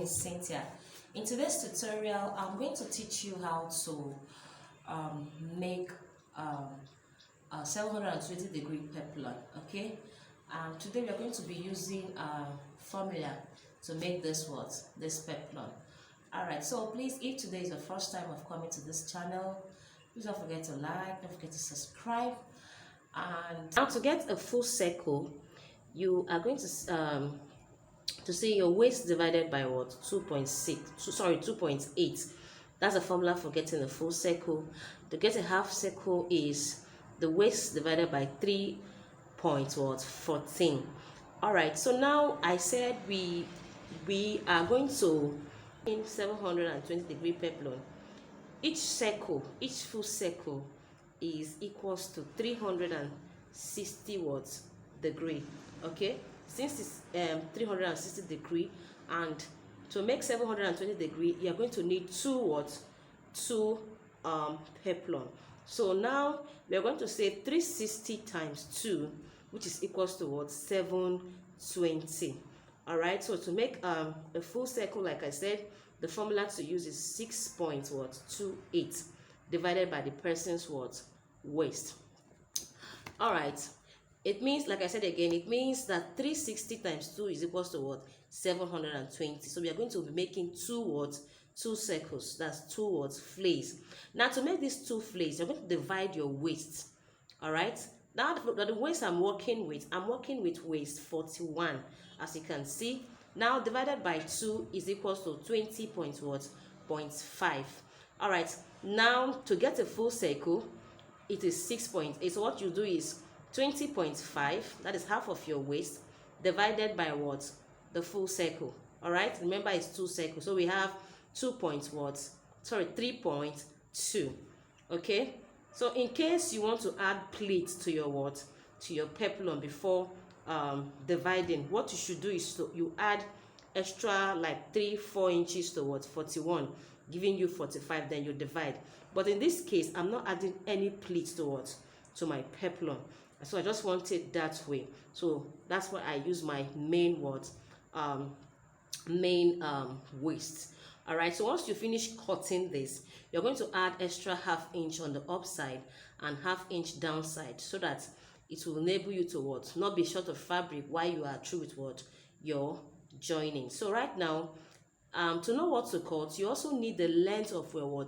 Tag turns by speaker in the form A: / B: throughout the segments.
A: name is Cynthia. In today's tutorial, I'm going to teach you how to make a 720-degree peplom. Okay, today we are going to be using a formula to make this peplom. Alright, so please, if today is your first time of coming to this channel, please don't forget to like, don't forget to subscribe. And now, to get a full circle, you are going to see your waist divided by what? 2.8. That's a formula for getting a full circle. To get a half circle is the waist divided by 3.14. All right, so now I said we are going to in 720-degree peplom. Each full circle is equals to 360 degree. Okay, since it's 360 degree, and to make 720 degree, you are going to need two peplom. So now we are going to say 360 times 2, which is equals to 720. All right, so to make a full circle, like I said, the formula to use is 6.28 divided by the person's waist. All right, it means, like I said again, it means that 360 times 2 is equals to 720. So we are going to be making two circles. That's two flays. Now, to make these two flays, you're going to divide your waist. All right, now the waist I'm working with waist 41, as you can see. Now divided by 2 is equals to 20.5. All right, now to get a full circle, it is 6.8. So what you do is 20.5, that is half of your waist, divided by the full circle. All right, remember it's two circles, so we have 3.2. Okay, so in case you want to add pleats to your peplom before dividing, what you should do is you add extra like 3-4 inches to 41, giving you 45, then you divide. But in this case, I'm not adding any pleats to my peplom, so I just want it that way. So that's why I use my main waist. All right, so once you finish cutting this, you're going to add extra ½ inch on the upside and ½ inch downside, so that it will enable you to not be short of fabric while you are through with your joining. So right now, to know what to cut, you also need the length of your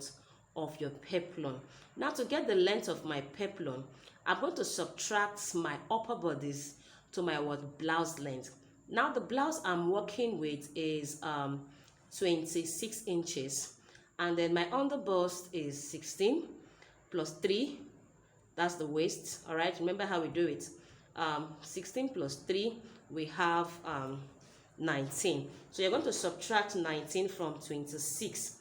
A: peplom. Now, to get the length of my peplom, I'm going to subtract my upper bodies to my blouse length. Now the blouse I'm working with is 26 inches, and then my underbust is 16 plus 3. That's the waist. All right, remember how we do it. 16 plus 3, we have 19. So you're going to subtract 19 from 26.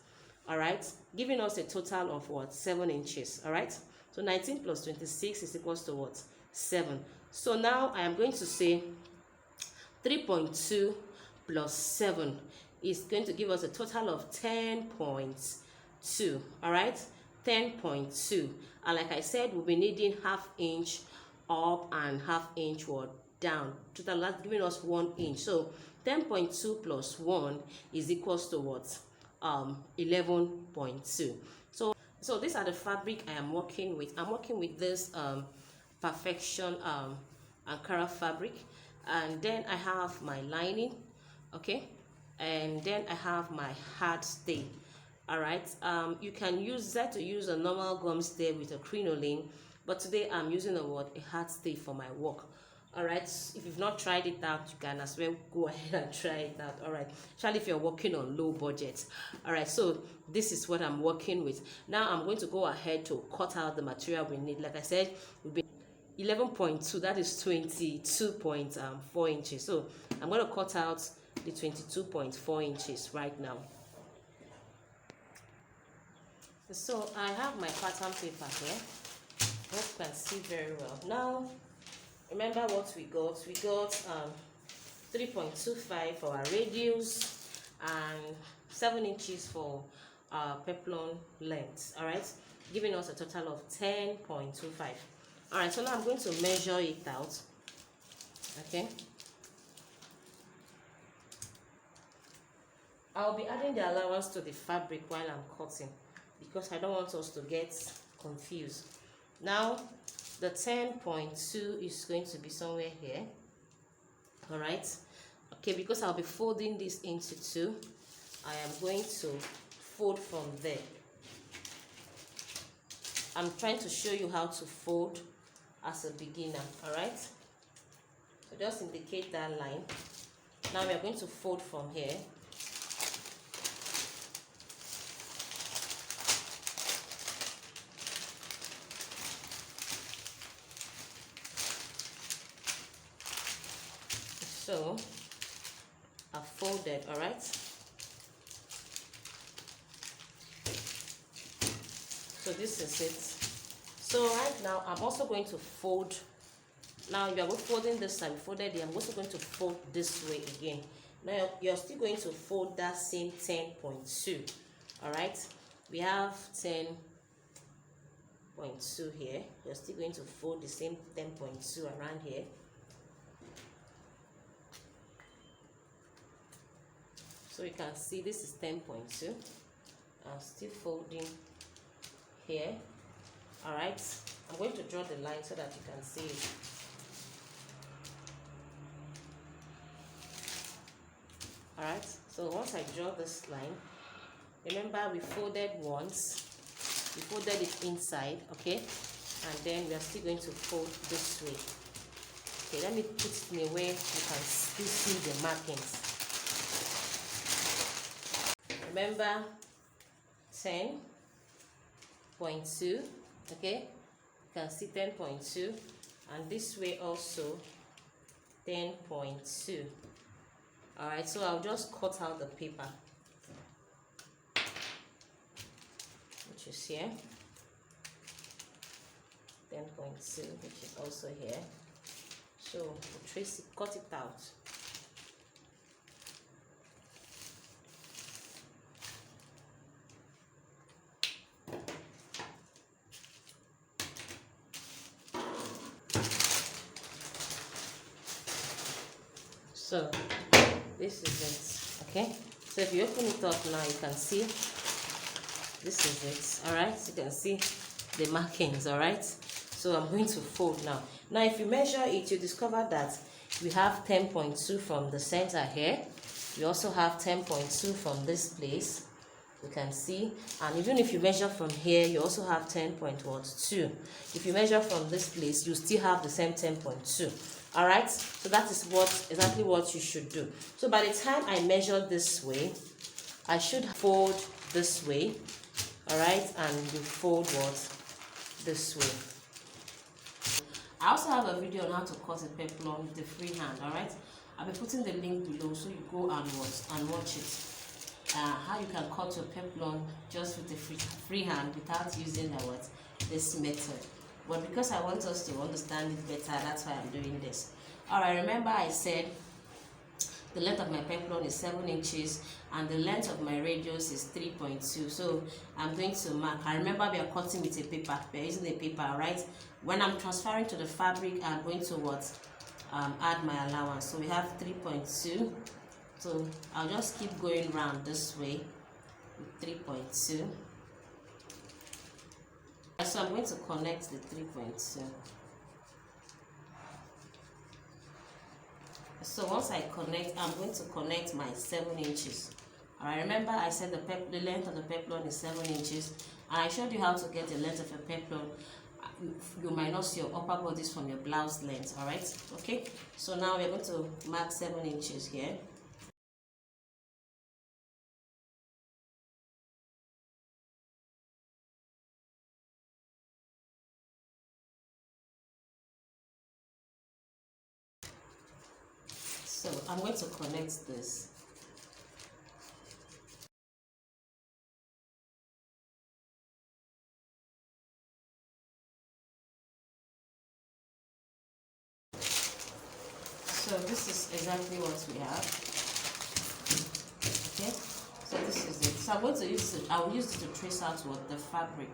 A: All right, giving us a total of 7 inches. All right, so 19 plus 26 is equals to 7. So now I am going to say 3.2 plus 7 is going to give us a total of 10.2. all right, 10.2. And like I said, we'll be needing ½ inch up and ½ inch down. Total, that's giving us 1 inch. So 10.2 plus 1 is equals to 11.2. So these are the fabric I am working with. I'm working with this Perfection Ankara fabric, and then I have my lining, okay, and then I have my hard stay. All right, you can use that to use a normal gum stay with a crinoline, but today I'm using a hard stay for my work. All right, if you've not tried it out, you can as well go ahead and try it out. All right, especially if you're working on low budget. All right, so this is what I'm working with. Now I'm going to go ahead to cut out the material we need. Like I said, we'll be 11.2, that is 22.4 inches. So I'm going to cut out the 22.4 inches right now. So I have my pattern paper here. Hope you can see very well. Now, remember what we got. We got 3.25 for our radius and 7 inches for our peplom length. All right, giving us a total of 10.25. All right, so now I'm going to measure it out. Okay, I'll be adding the allowance to the fabric while I'm cutting because I don't want us to get confused. Now the 10.2 is going to be somewhere here. All right, okay, because I'll be folding this into two, I am going to fold from there. I'm trying to show you how to fold as a beginner. All right, so just indicate that line. Now we are going to fold from here. So I've folded. All right, so this is it. So right now I'm also going to fold. Now you are folding this side, folded here. I'm also going to fold this way again. Now you're still going to fold that same 10.2. all right, we have 10.2 here. You're still going to fold the same 10.2 around here. So you can see this is 10.2. I'm still folding here. All right, I'm going to draw the line so that you can see it. All right, so once I draw this line, remember we folded once, we folded it inside, okay, and then we are still going to fold this way. Okay, let me put it in a way you can still see the markings. Remember 10.2, okay, you can see 10.2, and this way also 10.2. all right, so I'll just cut out the paper, which is here, 10.2, which is also here. So we'll trace it, cut it out. So this is it, okay. So if you open it up now, you can see this is it. All right, so you can see the markings. All right, so I'm going to fold now. Now if you measure it, you discover that we have 10.2 from the center here. We also have 10.2 from this place, you can see, and even if you measure from here, you also have 10.2. If you measure from this place, you still have the same 10.2. all right, so that is exactly what you should do. So by the time I measure this way, I should fold this way. All right, and you fold this way. I also have a video on how to cut a peplom with the free hand. All right, I'll be putting the link below so you go and watch it. How you can cut your peplom just with the free hand without using this method. But because I want us to understand it better, that's why I'm doing this. All right, remember I said the length of my peplom is 7 inches and the length of my radius is 3.2. So I'm going to mark. I remember we are cutting with a paper. We are using a paper, right? When I'm transferring to the fabric, I'm going to add my allowance. So we have 3.2. So I'll just keep going round this way with 3.2. So I'm going to connect the 3.2. So once I connect, I'm going to connect my 7 inches. All right, remember I said the length of the peplom is 7 inches, and I showed you how to get the length of a peplom. You might not see your upper bodies from your blouse length. All right, okay. So now we're going to mark 7 inches here. So I'm going to connect this. So this is exactly what we have. Okay, so this is it. So I'm going to use it. I will use it to trace out the fabric.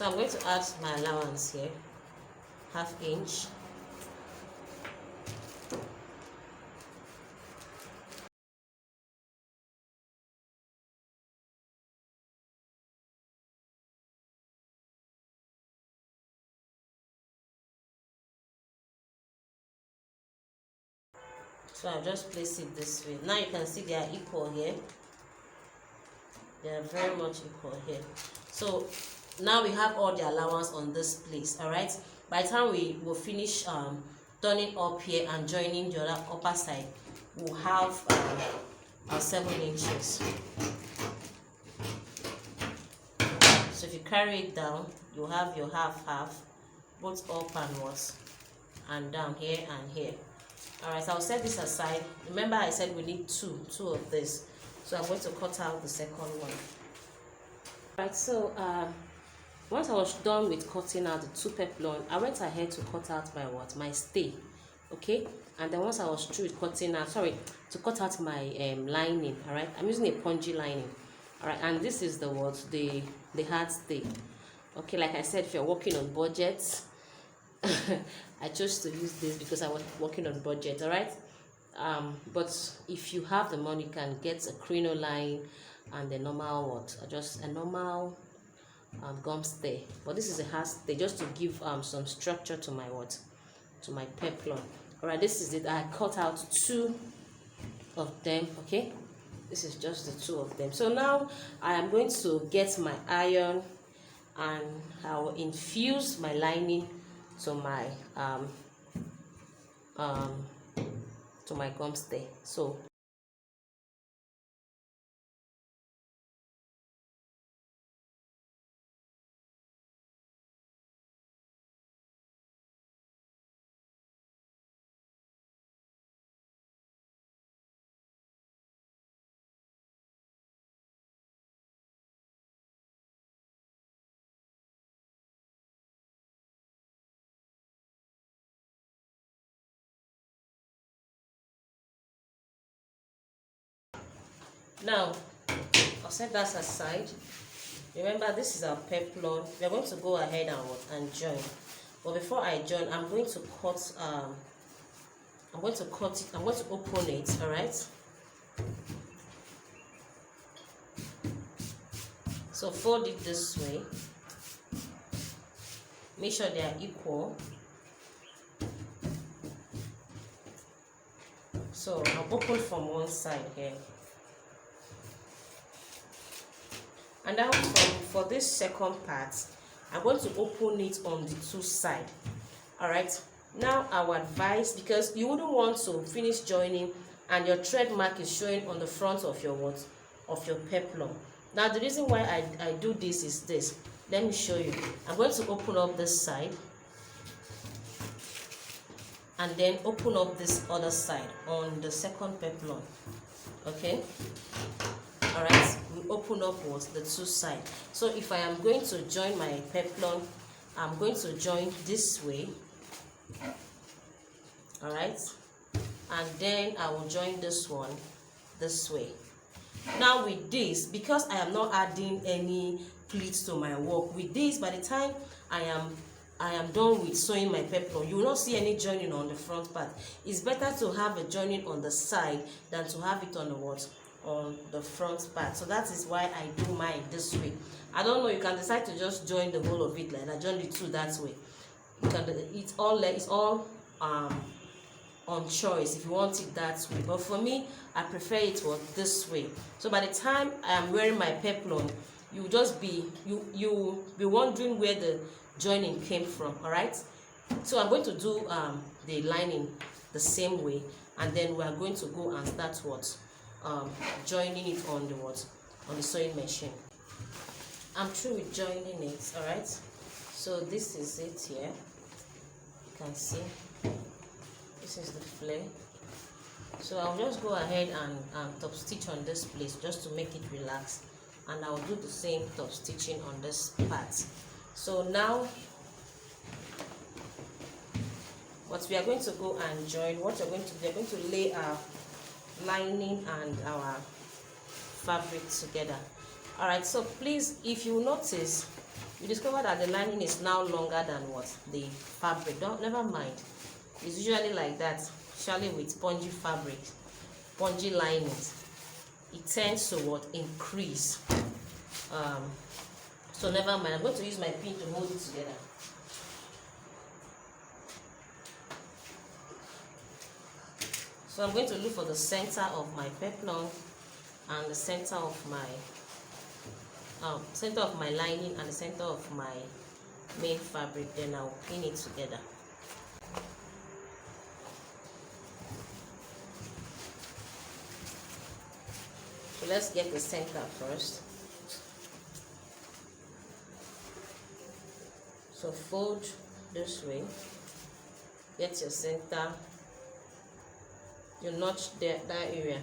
A: So I'm going to add my allowance here, 1/2 inch. So I'll just place it this way. Now you can see they are equal here. They are very much equal here. So now we have all the allowance on this place. All right, by the time we will finish turning up here and joining the other upper side, we'll have our 7 inches. So if you carry it down, you have your half, both up and what, and down here and here. All right, so I'll set this aside. Remember I said we need two of this, so I'm going to cut out the second one. All right, so once I was done with cutting out the 2 peplon, I went ahead to cut out my my stay. Okay, and then once I was through with cutting out, to cut out my lining. All right, I'm using a pongee lining. All right, and this is the the hard stay. Okay, like I said, if you're working on budgets, I chose to use this because I was working on budget. All right, but if you have the money, you can get a crinoline and a normal just a normal gum stay. But this is a hard stay, just to give some structure to my to my peplon. All right, this is it. I cut out 2 of them. Okay, this is just the 2 of them. So now I am going to get my iron and I will infuse my lining to my gum stay. So now I'll set that aside. Remember, this is our peplon. We're going to go ahead and join. But before I join, I'm going to cut I'm going to open it. All right, so fold it this way, make sure they are equal. So I'll open from one side here, and now for this second part, I'm going to open it on the 2 sides. All right, now I would advise, because you wouldn't want to finish joining and your thread mark is showing on the front of your peplon. Now the reason why I do this is this. Let me show you. I'm going to open up this side and then open up this other side on the second peplon. Okay, all right, we open up the 2 sides. So if I am going to join my peplon, I'm going to join this way. All right, and then I will join this one this way. Now with this, because I am not adding any pleats to my work, with this, by the time I am done with sewing my peplon, you will not see any joining on the front part. It's better to have a joining on the side than to have it on the on the front part. So that is why I do mine this way. I don't know, you can decide to just join the whole of it like that, join the 2 that way. You can, it's all on choice if you want it that way, but for me, I prefer it this way. So by the time I am wearing my peplon, you just be wondering where the joining came from. All right, so I'm going to do the lining the same way, and then we are going to go and start joining it on the sewing machine. I'm through with joining it. All right, so this is it here. You can see this is the flare. So I'll just go ahead and top stitch on this place just to make it relax, and I'll do the same top stitching on this part. So now what we are going to go and join, what you're going to do, we're going to lay our lining and our fabric together. All right, so please, if you notice, you discover that the lining is now longer than what the fabric. Never mind, it's usually like that, especially with spongy fabric, spongy linings. It tends to what increase. So never mind, I'm going to use my pin to hold it together. So I'm going to look for the center of my peplom and the center of my lining and the center of my main fabric. Then I'll pin it together. So let's get the center first. So fold this way, get your center. You notch that area,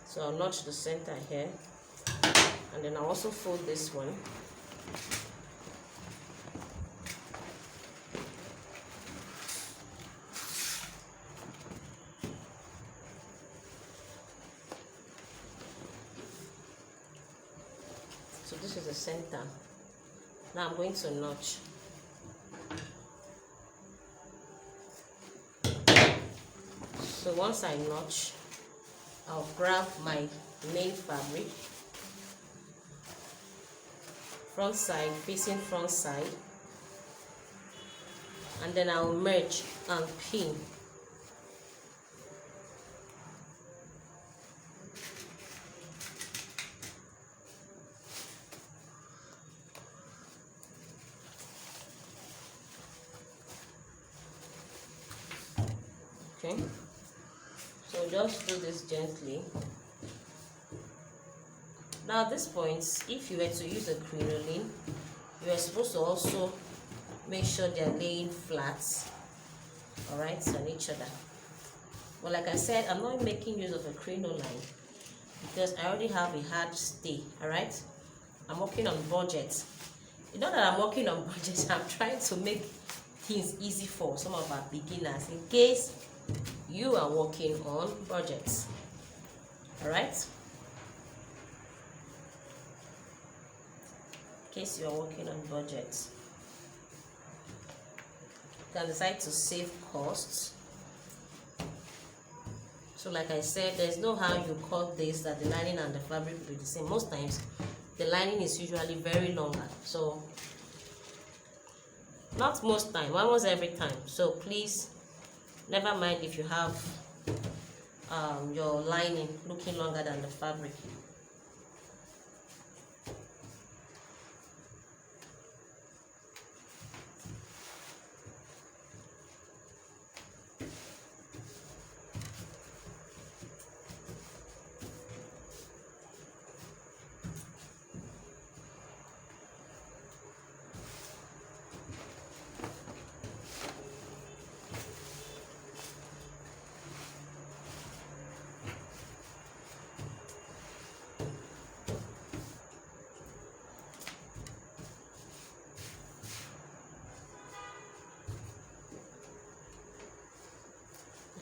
A: so I'll notch the center here, and then I'll also fold this one. So this is the center. Now I'm going to notch. So once I notch, I'll grab my main fabric, front side facing front side, and then I'll merge and pin. Okay. So just do this gently. Now at this point, if you were to use a crinoline, you are supposed to also make sure they're laying flat, alright, on each other. But like I said, I'm not making use of a crinoline because I already have a hard stay, alright. I'm working on budget. You know that I'm working on budget. I'm trying to make things easy for some of our beginners in case you are working on budgets. All right, in case you are working on budgets, you can decide to save costs. So like I said, there's no how you cut this that the lining and the fabric will be the same. Most times the lining is usually very longer, so not most time, almost every time. So please, never mind if you have your lining looking longer than the fabric.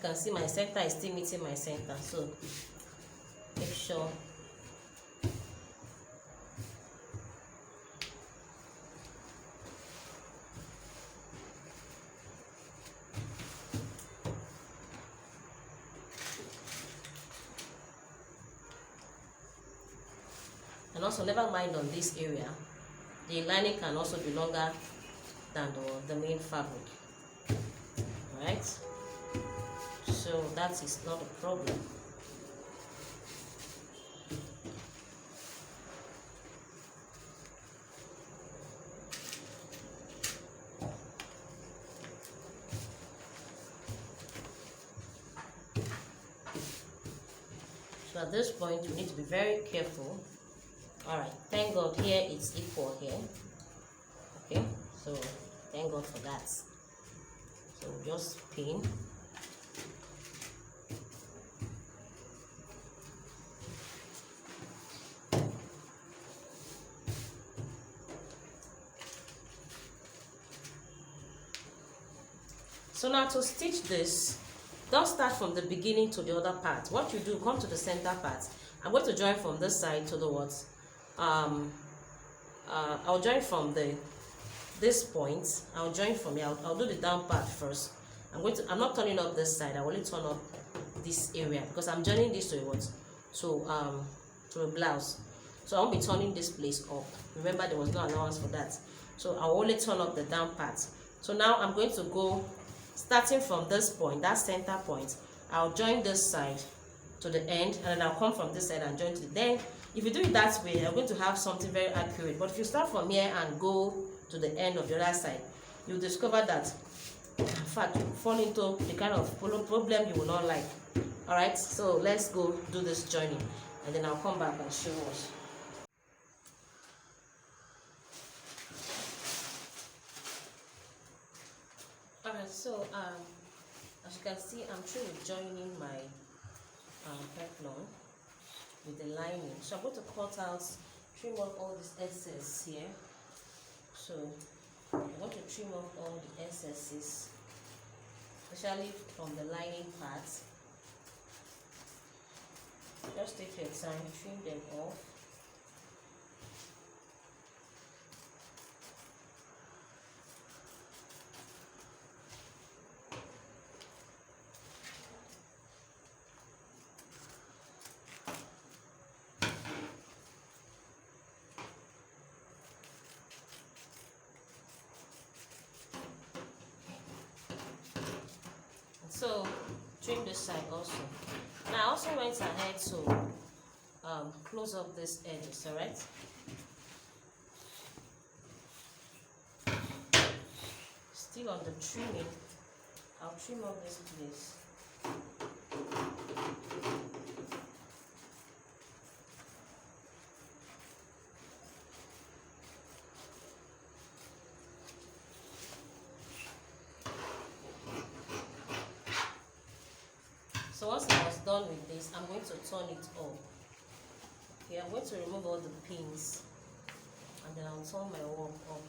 A: You can see my center is still meeting my center, so make sure and also never mind on this area, the lining can also be longer than the main fabric, right? So that is not a problem. So at this point, you need to be very careful. All right, thank God here it's equal here. Okay, so thank God for that. So just pin. So now to stitch this, don't start from the beginning to the other part. What you do, come to the center part. I'm going to join from this side to the what? I'll join from the this point, I'll join from here. I'll do the down part first. I'm not turning up this side. I will only turn up this area because I'm joining this to a what? To a blouse. So I won't be turning this place up. Remember, there was no allowance for that. So I'll only turn up the down part. So now I'm going to go, starting from this point, that center point, I'll join this side to the end, and then I'll come from this side and join to the then. If you do it that way, you're going to have something very accurate. But if you start from here and go to the end of the other side, you'll discover that, in fact, you fall into the kind of problem you will not like. All right, so let's go do this joining, and then I'll come back and show us. All right, so as you can see, I'm through with joining my peplom with the lining. So I'm going to cut out, trim off all this excess here. So I'm going to trim off all the excesses, especially from the lining part. Just take your time, trim them off. So trim this side also. And I also went ahead to close up this edges, all right? Still on the trimming, I'll trim up this place. So once I was done with this, I'm going to turn it up. Okay, I'm going to remove all the pins, and then I'll turn my work up.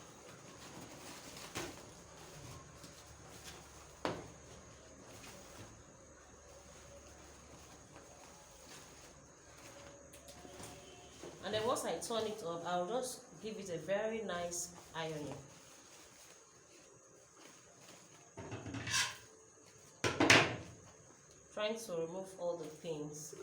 A: And then once I turn it up, I'll just give it a very nice ironing. Trying to remove all the pins.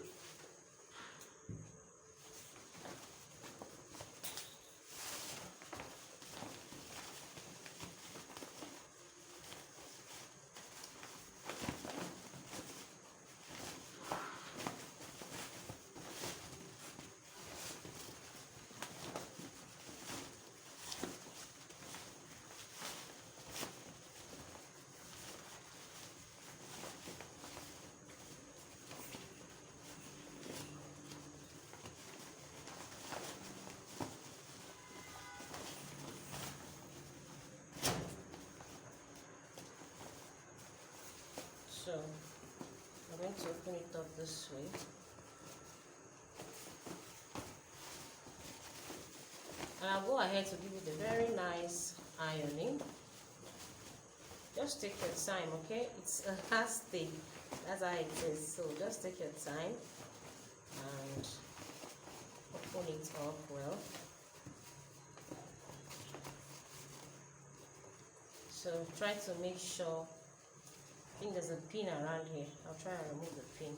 A: So I'm going to open it up this way. And I'll go ahead to give it a very nice ironing. Just take your time, okay? It's a hard stick. That's how it is. So just take your time and open it up well. So try to make sure. I think there's a pin around here. I'll try and remove the pin.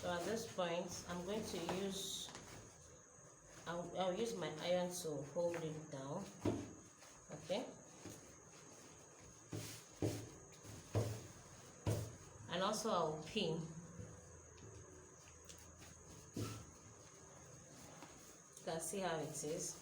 A: So at this point, I'm going to use, I'll use my iron to hold it down, okay? And also I'll pin. You can see how it is.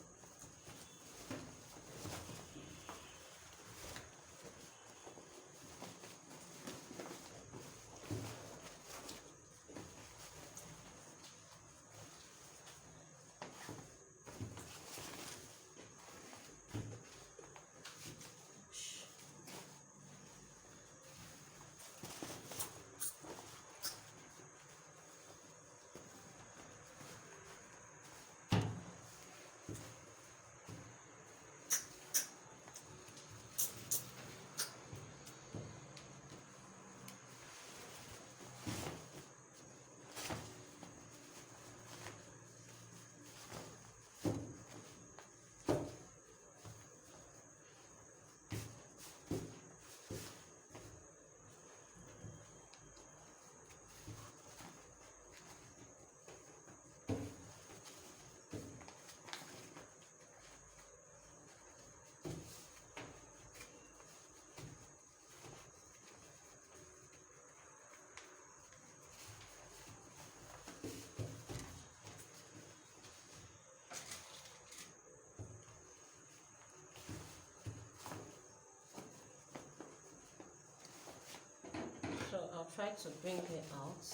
A: try to bring her out.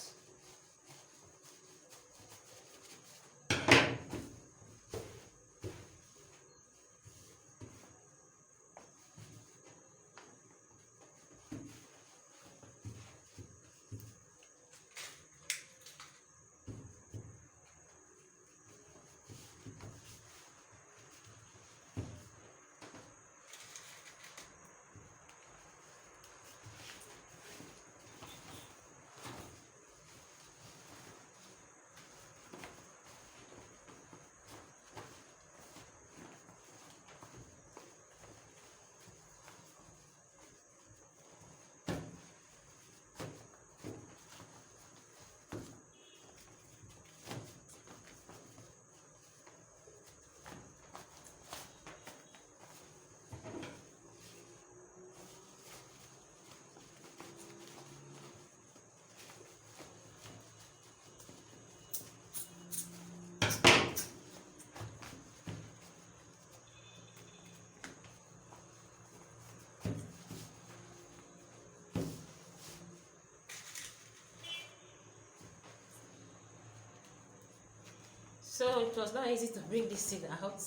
A: So it was not easy to bring this thing out,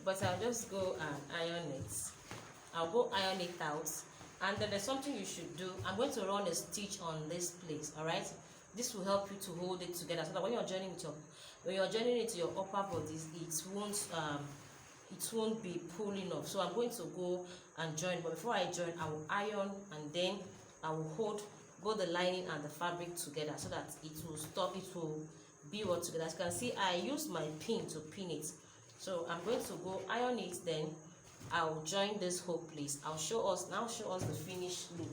A: but I'll just go and iron it. I'll go iron it out, and then there's something you should do. I'm going to run a stitch on this place. All right, this will help you to hold it together so that when you're joining it to your upper bodies, it won't be pulling off. So I'm going to go and join, but before I join, I will iron, and then I will hold both the lining and the fabric together so that it will be all together. As you can see, I use my pin to pin it. So I'm going to go iron it, then I'll join this whole place. I'll show us the finished look.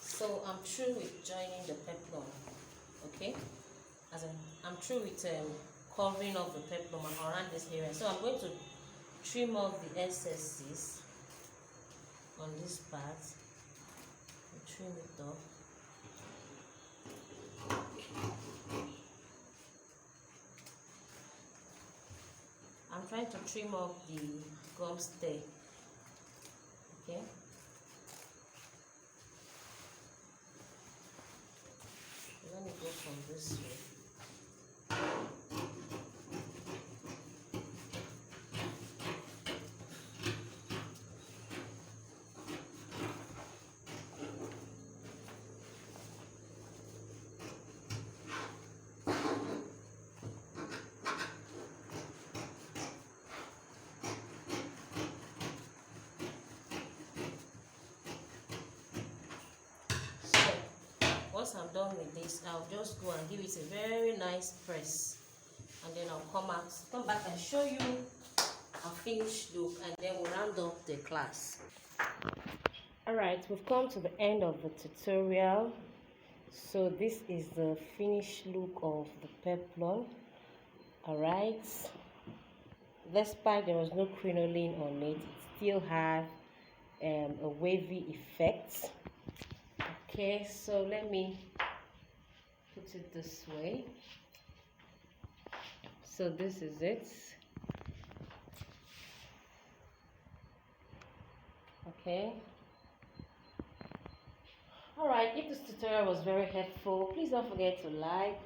A: So I'm through with joining the peplom. Okay, I'm through with covering up the peplom around this area. So I'm going to trim off the excesses on this part and trim it off. I'm trying to trim off the gum stay. Okay. Let me go from this way. Once I'm done with this, I'll just go and give it a very nice press, and then I'll come back and show you a finished look, and then we'll round up the class. Alright, we've come to the end of the tutorial. So this is the finished look of the peplom. Alright, despite there was no crinoline on it, it still had a wavy effect. Okay, so let me put it this way. So this is it. Okay. Alright, if this tutorial was very helpful, please don't forget to like,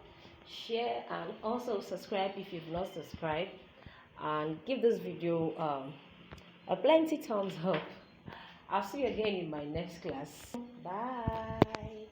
A: share, and also subscribe if you've not subscribed, and give this video a plenty thumbs up. I'll see you again in my next class. Bye.